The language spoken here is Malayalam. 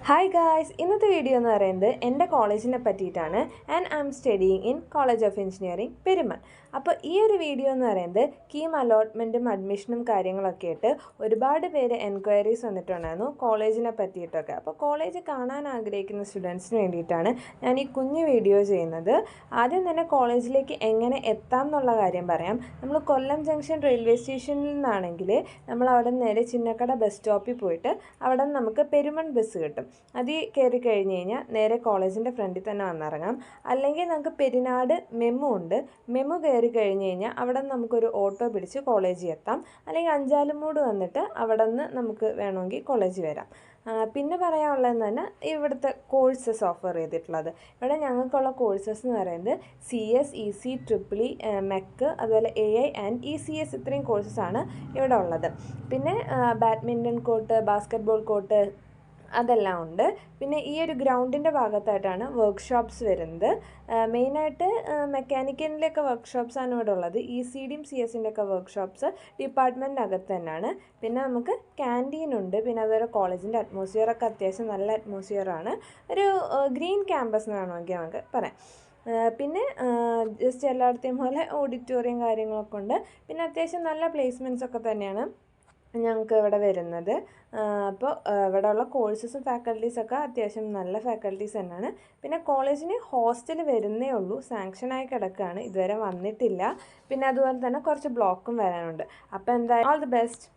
ഹായ് ഗായ്സ്, ഇന്നത്തെ വീഡിയോ എന്ന് പറയുന്നത് എൻ്റെ കോളേജിനെ പറ്റിയിട്ടാണ്. And I M studying in college of engineering Perumon. അപ്പോൾ ഈ ഒരു വീഡിയോ എന്ന് പറയുന്നത് കീം അലോട്ട്മെൻറ്റും അഡ്മിഷനും കാര്യങ്ങളൊക്കെ ആയിട്ട് ഒരുപാട് പേര് എൻക്വയറീസ് വന്നിട്ടുണ്ടായിരുന്നു കോളേജിനെ പറ്റിയിട്ടൊക്കെ. അപ്പോൾ കോളേജ് കാണാൻ ആഗ്രഹിക്കുന്ന സ്റ്റുഡൻസിന് വേണ്ടിയിട്ടാണ് ഞാൻ ഈ കുഞ്ഞു വീഡിയോ ചെയ്യുന്നത്. ആദ്യം തന്നെ കോളേജിലേക്ക് എങ്ങനെ എത്താം എന്നുള്ള കാര്യം പറയാം. നമ്മൾ കൊല്ലം ജംഗ്ഷൻ റെയിൽവേ സ്റ്റേഷനിൽ നിന്നാണെങ്കിൽ നമ്മൾ അവിടെ നിന്ന് നേരെ ചിന്നക്കട ബസ് സ്റ്റോപ്പിൽ പോയിട്ട് അവിടെ നിന്ന് നമുക്ക് പെരുമൺ ബസ് കിട്ടും. അതിൽ കയറി കഴിഞ്ഞ് കഴിഞ്ഞാൽ നേരെ കോളേജിൻ്റെ ഫ്രണ്ടിൽ തന്നെ വന്നിറങ്ങാം. അല്ലെങ്കിൽ നമുക്ക് പെരിനാട് മെമു ഉണ്ട്. മെമു കയറി കഴിഞ്ഞ് കഴിഞ്ഞാൽ അവിടെ നിന്ന് നമുക്കൊരു ഓട്ടോ പിടിച്ച് കോളേജിൽ എത്താം. അല്ലെങ്കിൽ അഞ്ചാലുമൂട് വന്നിട്ട് അവിടെ നിന്ന് നമുക്ക് വേണമെങ്കിൽ കോളേജിൽ വരാം. പിന്നെ പറയാനുള്ളതെന്ന് തന്നെ ഇവിടുത്തെ കോഴ്സസ് ഓഫർ ചെയ്തിട്ടുള്ളത്. ഇവിടെ ഞങ്ങൾക്കുള്ള കോഴ്സസ് എന്ന് പറയുന്നത് CS, EC, EEE, മെക്ക്, അതുപോലെ AI ആൻഡ് ECS ഇത്രയും കോഴ്സസാണ് ഇവിടെ ഉള്ളത്. പിന്നെ ബാഡ്മിൻ്റൺ കോർട്ട്, ബാസ്കറ്റ്ബോൾ കോർട്ട് അതെല്ലാം ഉണ്ട്. പിന്നെ ഈ ഒരു ഗ്രൗണ്ടിൻ്റെ ഭാഗത്തായിട്ടാണ് വർക്ക്ഷോപ്സ് വരുന്നത്. മെയിനായിട്ട് മെക്കാനിക്കലിൻ്റെയൊക്കെ വർക്ക്ഷോപ്സാണ് ഇവിടെ ഉള്ളത്. ECDയും CS-ൻ്റെ ഒക്കെ വർക്ക്ഷോപ്സ് ഡിപ്പാർട്ട്മെൻറ്റിനകത്ത് തന്നെയാണ്. പിന്നെ നമുക്ക് ക്യാൻറ്റീനുണ്ട്. പിന്നെ അതുപോലെ കോളേജിൻ്റെ അറ്റ്മോസ്ഫിയറൊക്കെ അത്യാവശ്യം നല്ല അറ്റ്മോസ്ഫിയറാണ്. ഒരു ഗ്രീൻ ക്യാമ്പസ് എന്ന് വേണമെങ്കിൽ നമുക്ക് പറയാം. പിന്നെ ജസ്റ്റ് എല്ലായിടത്തെയും പോലെ ഓഡിറ്റോറിയം കാര്യങ്ങളൊക്കെ ഉണ്ട്. പിന്നെ അത്യാവശ്യം നല്ല പ്ലേസ്മെൻറ്റ്സൊക്കെ തന്നെയാണ് ഞങ്ങൾക്ക് ഇവിടെ വരുന്നത്. അപ്പോൾ ഇവിടെ ഉള്ള കോഴ്സസും ഫാക്കൽറ്റീസൊക്കെ അത്യാവശ്യം നല്ല ഫാക്കൽറ്റീസ് തന്നെയാണ്. പിന്നെ കോളേജിന് ഹോസ്റ്റൽ വരുന്നേ ഉള്ളൂ, സാങ്ഷനായി കിടക്കുകയാണ്, ഇതുവരെ വന്നിട്ടില്ല. പിന്നെ അതുപോലെ തന്നെ കുറച്ച് ബ്ലോക്കും വരാനുണ്ട്. അപ്പോൾ എന്തായാലും ഓൾ ദി ബെസ്റ്റ്.